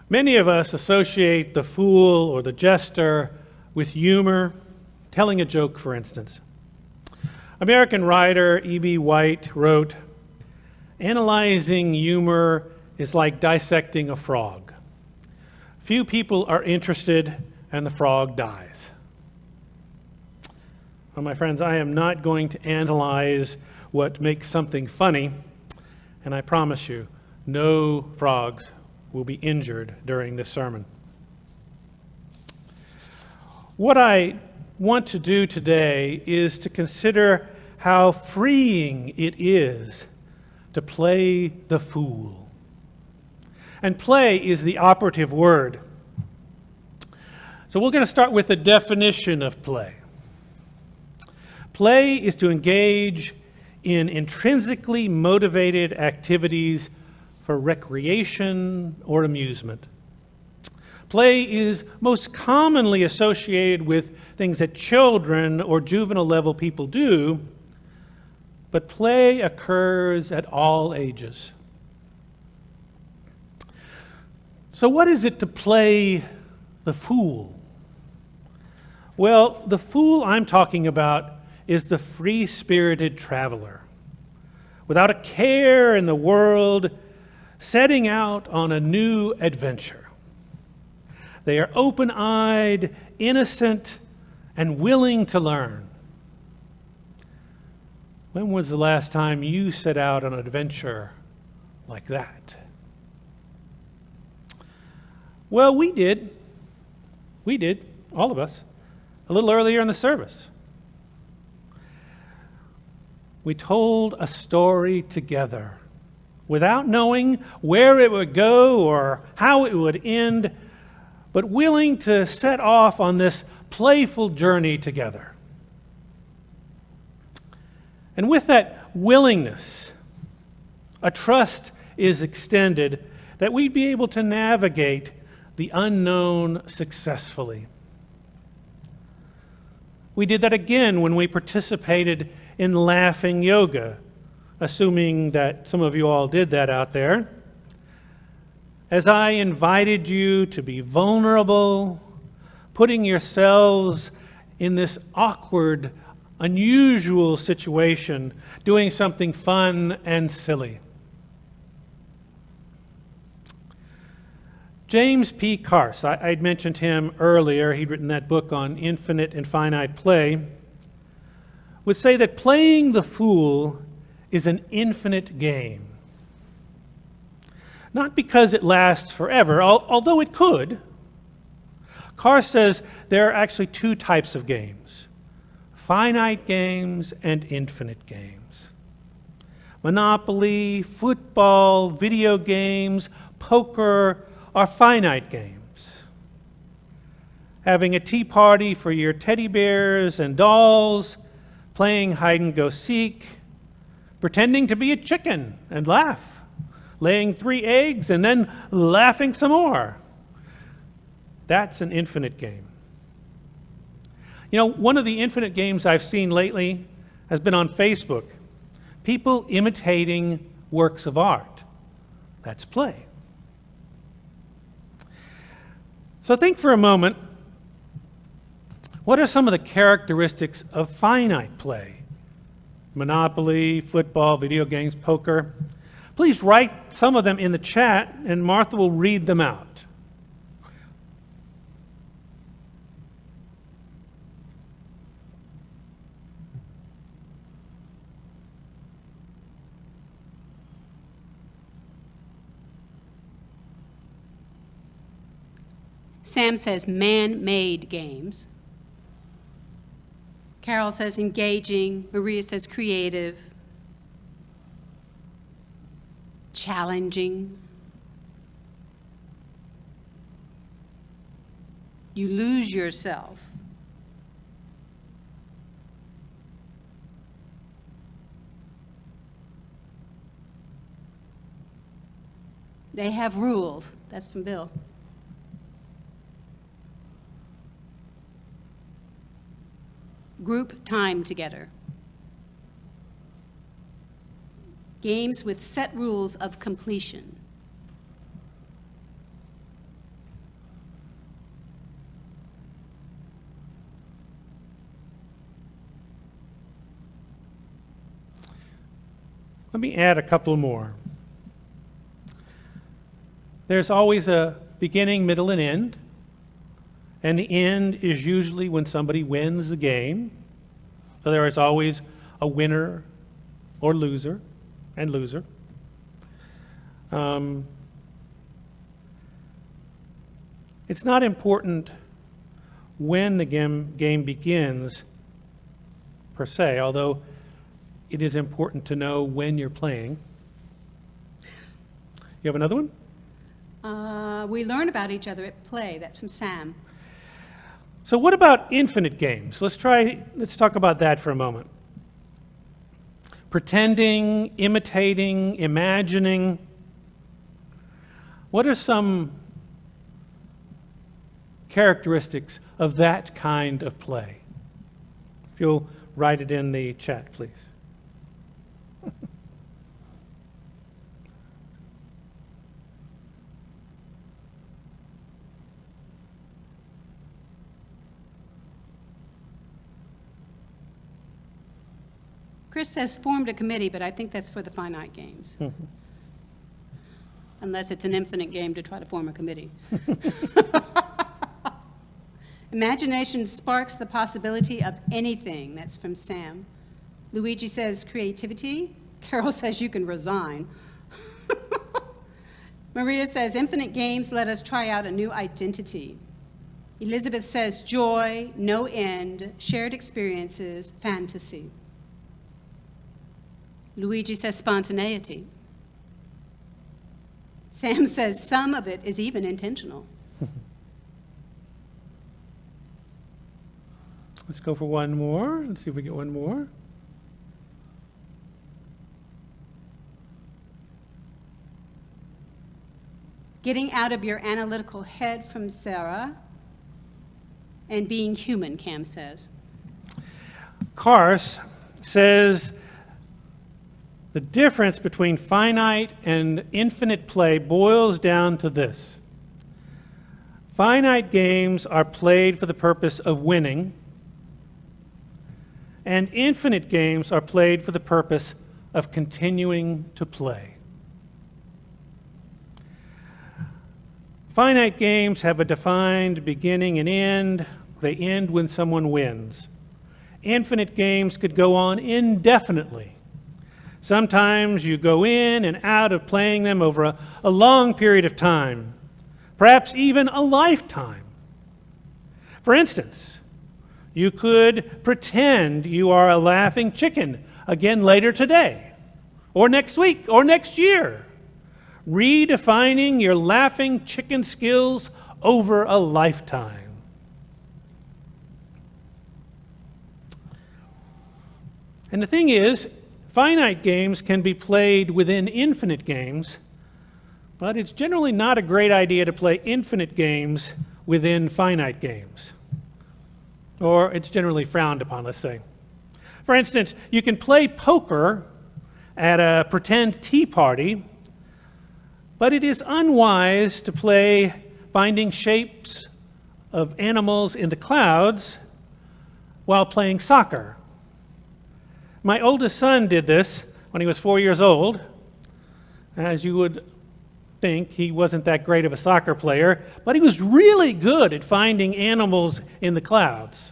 Many of us associate the fool or the jester with humor, telling a joke, for instance. American writer E.B. White wrote, "Analyzing humor is like dissecting a frog. Few people are interested, and the frog dies." Well, my friends, I am not going to analyze what makes something funny, and I promise you, no frogs will be injured during this sermon. What I want to do today is to consider how freeing it is to play the fool. And play is the operative word. So we're going to start with the definition of play. Play is to engage in intrinsically motivated activities for recreation or amusement. Play is most commonly associated with things that children or juvenile level people do, but play occurs at all ages. So what is it to play the fool? Well, the fool I'm talking about is the free-spirited traveler, without a care in the world, setting out on a new adventure. They are open-eyed, innocent, and willing to learn. When was the last time you set out on an adventure like that? Well, we did, all of us, a little earlier in the service. We told a story together without knowing where it would go or how it would end, but willing to set off on this playful journey together. And with that willingness, a trust is extended that we'd be able to navigate the unknown successfully. We did that again when we participated in laughing yoga, assuming that some of you all did that out there. As I invited you to be vulnerable, putting yourselves in this awkward, unusual situation, doing something fun and silly. James P. Carse, I'd mentioned him earlier, he'd written that book on infinite and finite play, would say that playing the fool is an infinite game. Not because it lasts forever, although it could. Carse says there are actually two types of games: finite games and infinite games. Monopoly, football, video games, poker are finite games. Having a tea party for your teddy bears and dolls, playing hide-and-go-seek, pretending to be a chicken and laugh, laying 3 eggs and then laughing some more. That's an infinite game. You know, one of the infinite games I've seen lately has been on Facebook. People imitating works of art. That's play. So think for a moment, what are some of the characteristics of finite play? Monopoly, football, video games, poker. Please write some of them in the chat and Martha will read them out. Sam says man-made games. Carol says engaging. Maria says creative. Challenging. You lose yourself. They have rules. That's from Bill. Group time together. Games with set rules of completion. Let me add a couple more. There's always a beginning, middle, and end. And the end is usually when somebody wins the game. So there is always a winner or loser and loser. It's not important when the game begins, per se, although it is important to know when you're playing. You have another one? We learn about each other at play. That's from Sam. So what about infinite games? Let's talk about that for a moment. Pretending, imitating, imagining. What are some characteristics of that kind of play? If you'll write it in the chat, please. Chris says formed a committee, but I think that's for the finite games. Unless it's an infinite game to try to form a committee. Imagination sparks the possibility of anything. That's from Sam. Luigi says creativity. Carol says you can resign. Maria says infinite games let us try out a new identity. Elizabeth says joy, no end, shared experiences, fantasy. Luigi says spontaneity. Sam says some of it is even intentional. Let's go for one more. Let's see if we get one more. Getting out of your analytical head from Sarah. And being human, Cam says. Kars says the difference between finite and infinite play boils down to this. Finite games are played for the purpose of winning, and infinite games are played for the purpose of continuing to play. Finite games have a defined beginning and end. They end when someone wins. Infinite games could go on indefinitely. Sometimes you go in and out of playing them over a long period of time, perhaps even a lifetime. For instance, you could pretend you are a laughing chicken again later today, or next week, or next year, redefining your laughing chicken skills over a lifetime. And the thing is, finite games can be played within infinite games, but it's generally not a great idea to play infinite games within finite games. Or it's generally frowned upon, let's say. For instance, you can play poker at a pretend tea party, but it is unwise to play finding shapes of animals in the clouds while playing soccer. My oldest son did this when he was 4 years old. As you would think, he wasn't that great of a soccer player, but he was really good at finding animals in the clouds.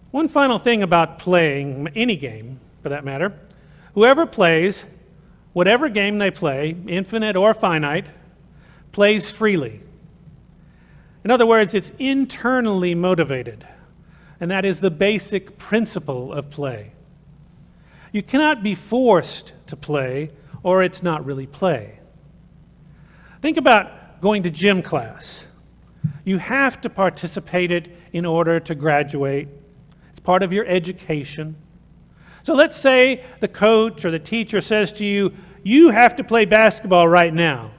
One final thing about playing any game, for that matter. Whoever plays, whatever game they play, infinite or finite, plays freely. In other words, it's internally motivated, and that is the basic principle of play. You cannot be forced to play, or it's not really play. Think about going to gym class. You have to participate in order to graduate. It's part of your education. So let's say the coach or the teacher says to you, you have to play basketball right now.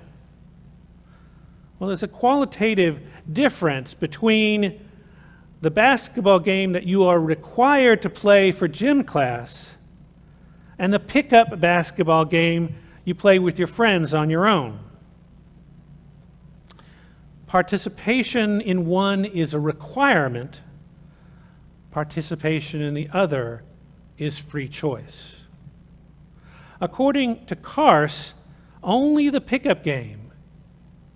Well, there's a qualitative difference between the basketball game that you are required to play for gym class and the pickup basketball game you play with your friends on your own. Participation in one is a requirement. participation in the other is free choice. According to Karst, only the pickup game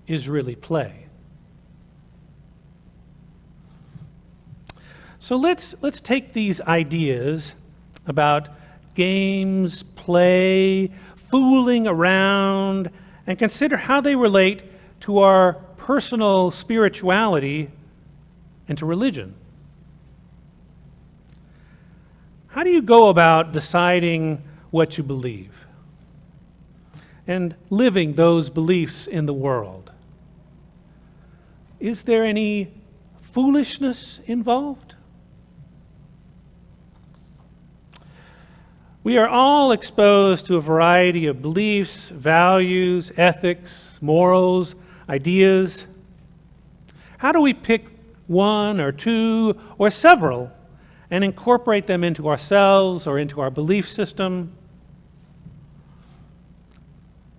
is really play. So let's take these ideas about games, play, fooling around, and consider how they relate to our personal spirituality and to religion. How do you go about deciding what you believe and living those beliefs in the world? Is there any foolishness involved? We are all exposed to a variety of beliefs, values, ethics, morals, ideas. How do we pick one or two or several and incorporate them into ourselves or into our belief system?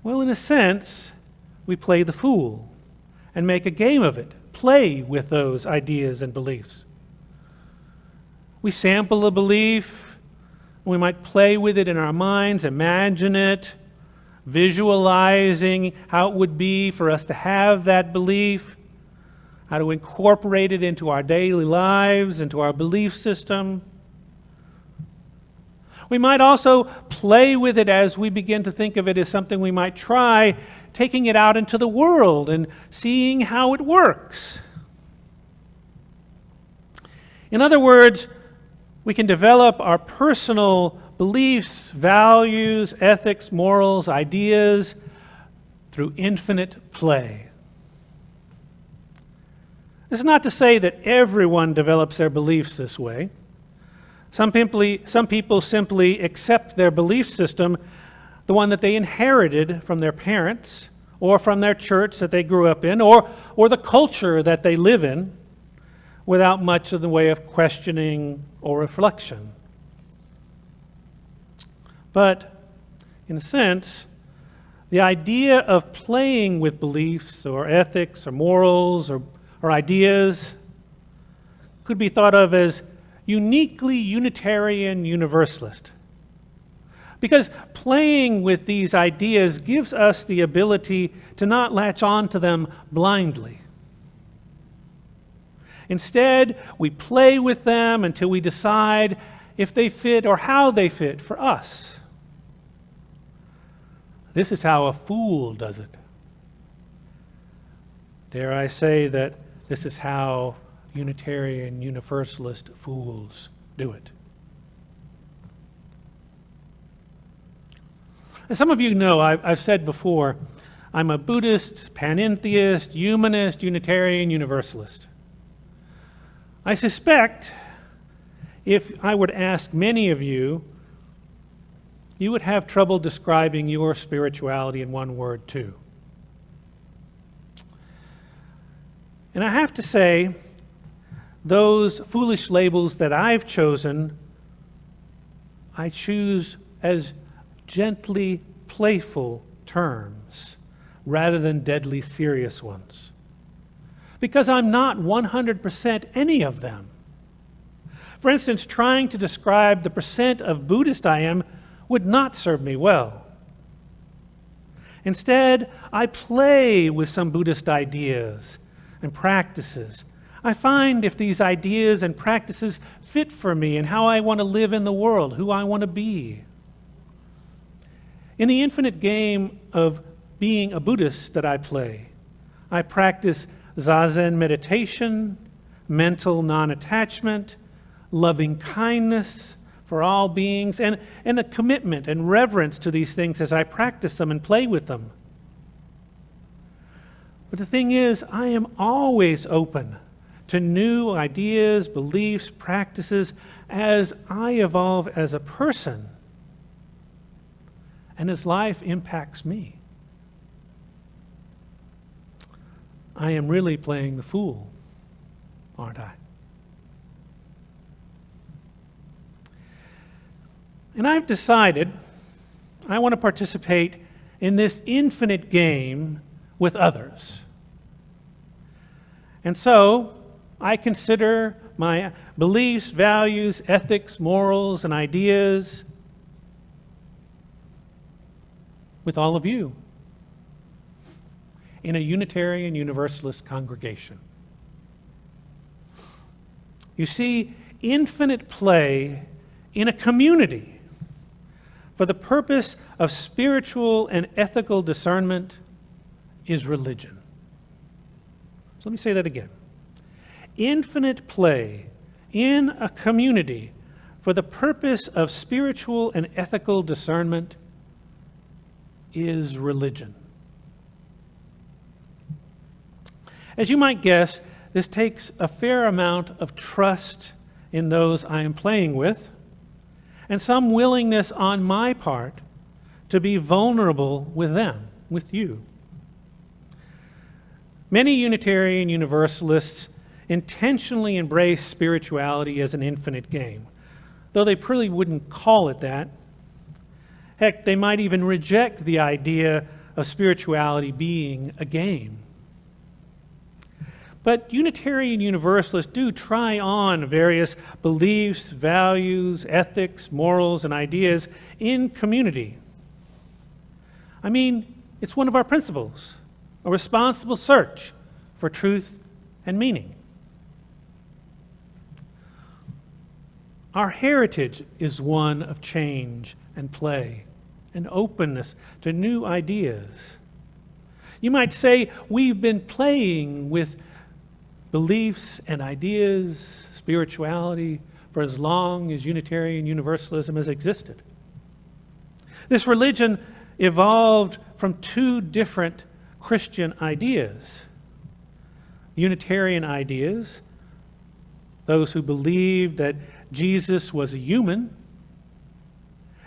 Well, in a sense, we play the fool and make a game of it, play with those ideas and beliefs. We sample a belief. We might play with it in our minds, imagine it, visualizing how it would be for us to have that belief, how to incorporate it into our daily lives, into our belief system. We might also play with it as we begin to think of it as something we might try, taking it out into the world and seeing how it works. In other words, we can develop our personal beliefs, values, ethics, morals, ideas through infinite play. This is not to say that everyone develops their beliefs this way. Some people simply accept their belief system, the one that they inherited from their parents or from their church that they grew up in or the culture that they live in, without much of the way of questioning or reflection. But, in a sense, the idea of playing with beliefs or ethics or morals or ideas could be thought of as uniquely Unitarian Universalist. Because playing with these ideas gives us the ability to not latch on to them blindly. Instead, we play with them until we decide if they fit or how they fit for us. This is how a fool does it. Dare I say that this is how Unitarian Universalist fools do it. As some of you know, I've said before, I'm a Buddhist, panentheist, humanist, Unitarian Universalist. I suspect if I were to ask many of you, you would have trouble describing your spirituality in one word too. And I have to say, those foolish labels that I've chosen, I choose as gently playful terms rather than deadly serious ones. Because I'm not 100% any of them. For instance, trying to describe the percent of Buddhist I am would not serve me well. Instead, I play with some Buddhist ideas and practices. I find if these ideas and practices fit for me and how I want to live in the world, who I want to be. In the infinite game of being a Buddhist that I play, I practice Zazen meditation, mental non-attachment, loving kindness for all beings, and a commitment and reverence to these things as I practice them and play with them. But the thing is, I am always open to new ideas, beliefs, practices as I evolve as a person and as life impacts me. I am really playing the fool, aren't I? And I've decided I want to participate in this infinite game with others. And so I consider my beliefs, values, ethics, morals, and ideas with all of you in a Unitarian Universalist congregation. You see, infinite play in a community for the purpose of spiritual and ethical discernment is religion. So let me say that again. Infinite play in a community for the purpose of spiritual and ethical discernment is religion. As you might guess, this takes a fair amount of trust in those I am playing with, and some willingness on my part to be vulnerable with them, with you. Many Unitarian Universalists intentionally embrace spirituality as an infinite game, though they probably wouldn't call it that. Heck, they might even reject the idea of spirituality being a game. But Unitarian Universalists do try on various beliefs, values, ethics, morals, and ideas in community. I mean, it's one of our principles, a responsible search for truth and meaning. Our heritage is one of change and play and openness to new ideas. You might say we've been playing with beliefs and ideas, spirituality, for as long as Unitarian Universalism has existed. This religion evolved from two different Christian ideas. Unitarian ideas, those who believed that Jesus was a human,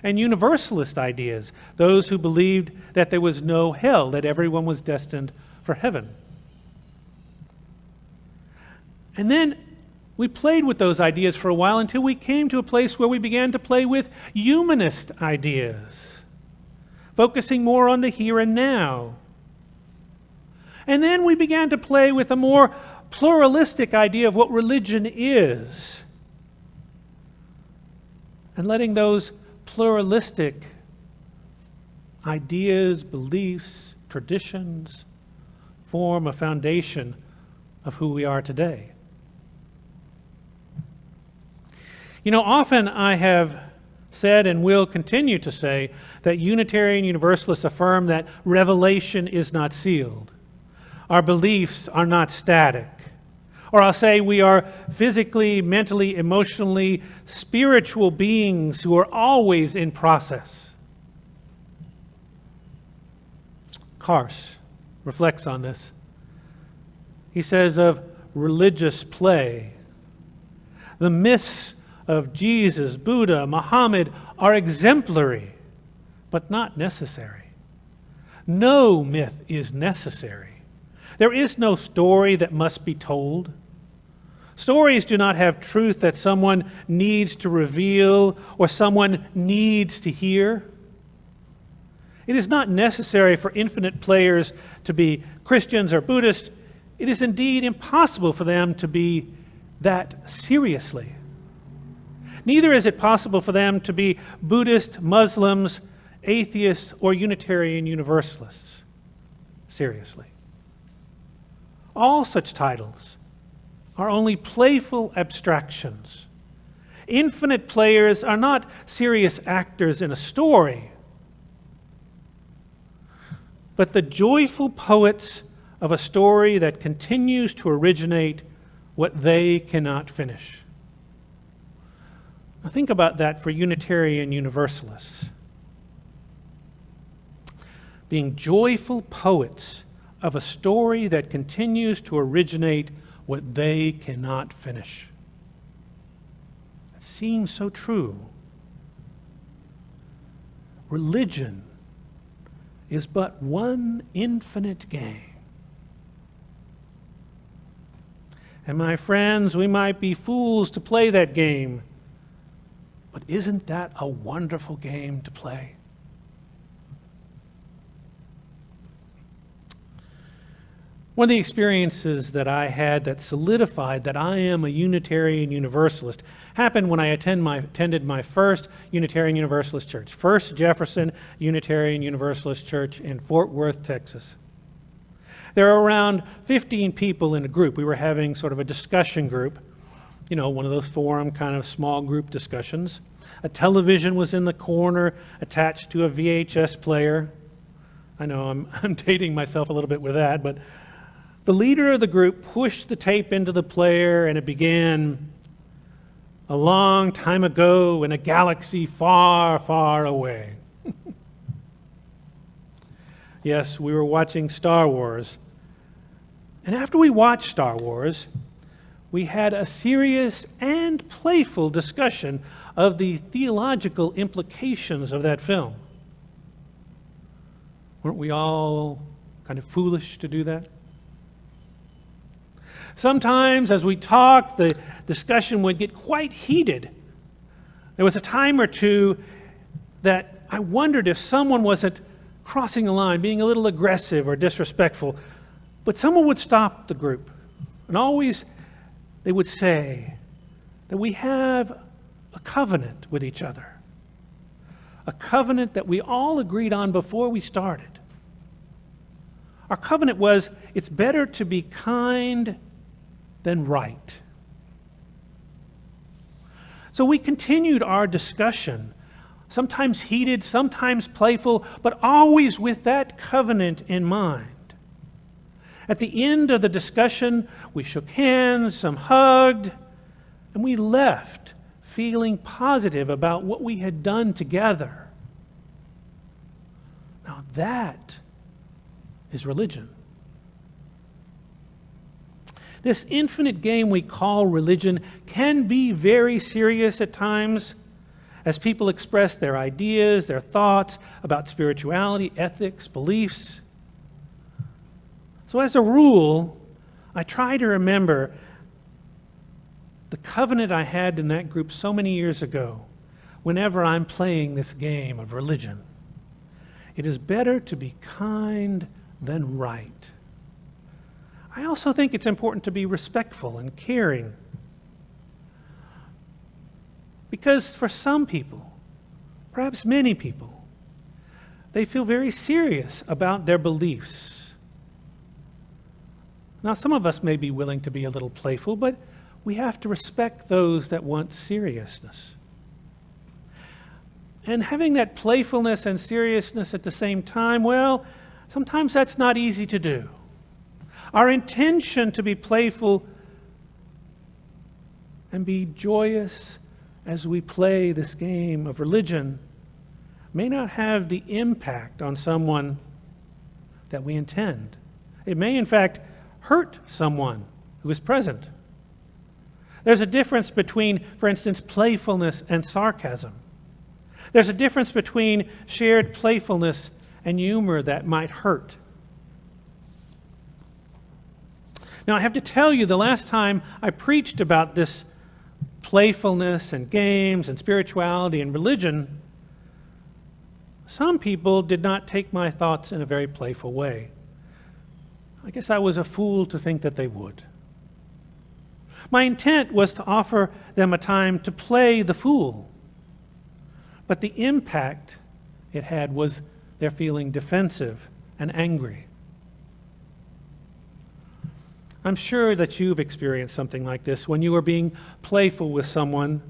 and Universalist ideas, those who believed that there was no hell, that everyone was destined for heaven. And then we played with those ideas for a while until we came to a place where we began to play with humanist ideas, focusing more on the here and now. And then we began to play with a more pluralistic idea of what religion is, and letting those pluralistic ideas, beliefs, traditions form a foundation of who we are today. You know, often I have said and will continue to say that Unitarian Universalists affirm that revelation is not sealed. Our beliefs are not static. Or I'll say we are physically, mentally, emotionally, spiritual beings who are always in process. Karsh reflects on this. He says of religious play, the myths of Jesus, Buddha, Muhammad are exemplary, but not necessary. No myth is necessary. There is no story that must be told. Stories do not have truth that someone needs to reveal or someone needs to hear. It is not necessary for infinite players to be Christians or Buddhists. It is indeed impossible for them to be that seriously. Neither is it possible for them to be Buddhist, Muslims, atheists, or Unitarian Universalists seriously. All such titles are only playful abstractions. Infinite players are not serious actors in a story, but the joyful poets of a story that continues to originate what they cannot finish. Now think about that for Unitarian Universalists. Being joyful poets of a story that continues to originate what they cannot finish. It seems so true. Religion is but one infinite game. And my friends, we might be fools to play that game, but isn't that a wonderful game to play? One of the experiences that I had that solidified that I am a Unitarian Universalist happened when I attended my first Unitarian Universalist church, First Jefferson Unitarian Universalist Church in Fort Worth, Texas. There were around 15 people in a group. We were having sort of a discussion group, you know, one of those forum kind of small group discussions. A television was in the corner attached to a VHS player. I know I'm dating myself a little bit with that, but the leader of the group pushed the tape into the player, and it began a long time ago in a galaxy far, far away. Yes, we were watching Star Wars. And after we watched Star Wars, we had a serious and playful discussion of the theological implications of that film. Weren't we all kind of foolish to do that? Sometimes as we talked, the discussion would get quite heated. There was a time or two that I wondered if someone wasn't crossing the line, being a little aggressive or disrespectful. But someone would stop the group, and always they would say that we have a covenant with each other, a covenant that we all agreed on before we started. Our covenant was, it's better to be kind than right. So we continued our discussion, sometimes heated, sometimes playful, but always with that covenant in mind. At the end of the discussion, we shook hands, some hugged, and we left feeling positive about what we had done together. Now that is religion. This infinite game we call religion can be very serious at times as people express their ideas, their thoughts about spirituality, ethics, beliefs. So as a rule, I try to remember the covenant I had in that group so many years ago whenever I'm playing this game of religion. It is better to be kind than right. I also think it's important to be respectful and caring. Because for some people, perhaps many people, they feel very serious about their beliefs. Now, some of us may be willing to be a little playful, but we have to respect those that want seriousness. And having that playfulness and seriousness at the same time, well, sometimes that's not easy to do. Our intention to be playful and be joyous as we play this game of religion may not have the impact on someone that we intend. It may, in fact, hurt someone who is present. There's a difference between, for instance, playfulness and sarcasm. There's a difference between shared playfulness and humor that might hurt. Now, I have to tell you, the last time I preached about this playfulness and games and spirituality and religion, some people did not take my thoughts in a very playful way. I guess I was a fool to think that they would. My intent was to offer them a time to play the fool, but the impact it had was their feeling defensive and angry. I'm sure that you've experienced something like this when you were being playful with someone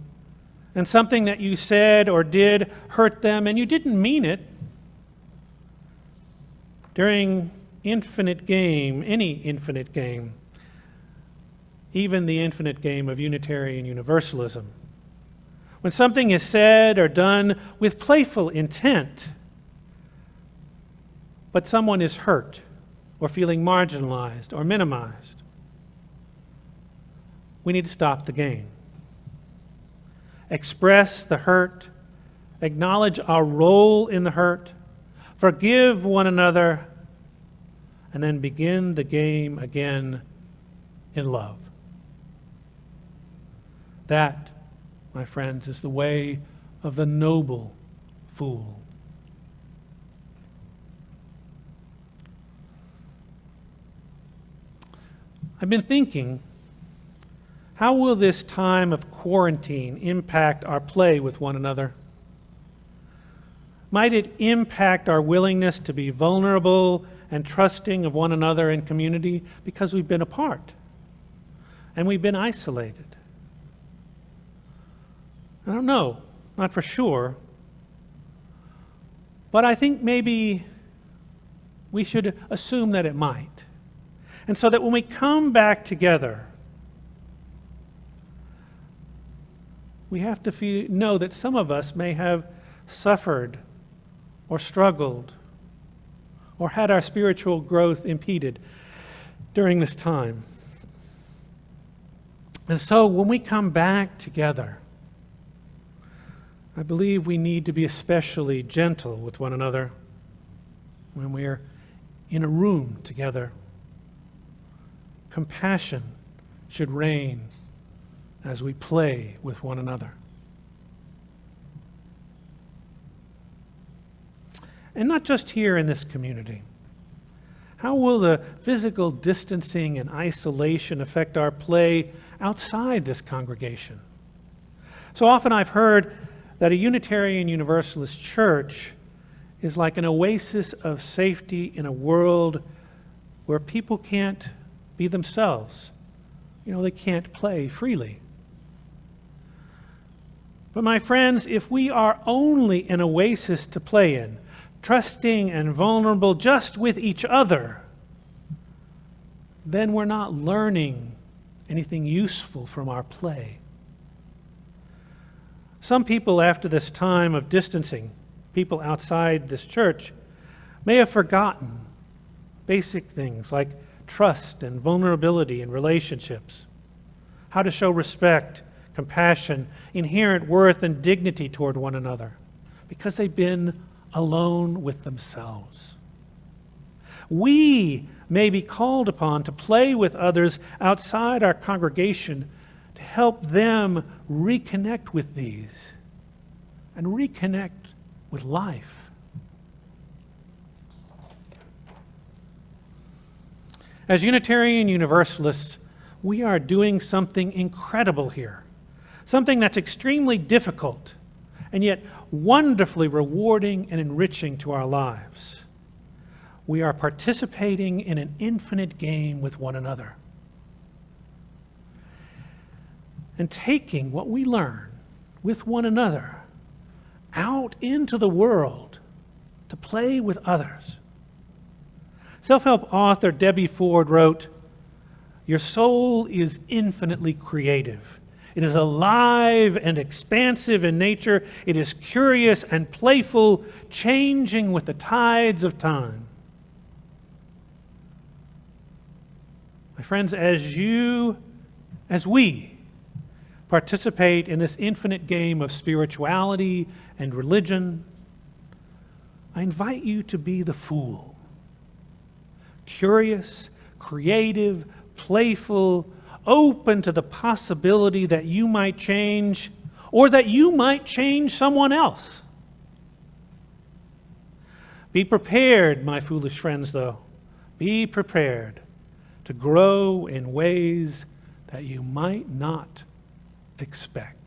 and something that you said or did hurt them and you didn't mean it. During infinite game, any infinite game, even the infinite game of Unitarian Universalism, when something is said or done with playful intent, but someone is hurt or feeling marginalized or minimized, we need to stop the game. Express the hurt, acknowledge our role in the hurt, forgive one another, and then begin the game again in love. That, my friends, is the way of the noble fool. I've been thinking, how will this time of quarantine impact our play with one another? Might it impact our willingness to be vulnerable and trusting of one another in community because we've been apart and we've been isolated? I don't know, not for sure, but I think maybe we should assume that it might. And so that when we come back together, we have to know that some of us may have suffered or struggled or had our spiritual growth impeded during this time. And so when we come back together, I believe we need to be especially gentle with one another when we're in a room together. Compassion should reign as we play with one another. And not just here in this community. How will the physical distancing and isolation affect our play outside this congregation? So often I've heard that a Unitarian Universalist church is like an oasis of safety in a world where people can't be themselves. They can't play freely. But my friends, if we are only an oasis to play in, trusting and vulnerable just with each other, then we're not learning anything useful from our play. Some people after this time of distancing, people outside this church, may have forgotten basic things like trust and vulnerability in relationships, how to show respect, compassion, inherent worth and dignity toward one another, because they've been alone with themselves. We may be called upon to play with others outside our congregation to help them reconnect with these and reconnect with life. As Unitarian Universalists, we are doing something incredible here, something that's extremely difficult and yet wonderfully rewarding and enriching to our lives. We are participating in an infinite game with one another and taking what we learn with one another out into the world to play with others. Self-help author Debbie Ford wrote, "Your soul is infinitely creative. It is alive and expansive in nature. It is curious and playful, changing with the tides of time." My friends, as we participate in this infinite game of spirituality and religion, I invite you to be the fool. Curious, creative, playful, open to the possibility that you might change or that you might change someone else. Be prepared, my foolish friends, though. Be prepared to grow in ways that you might not expect.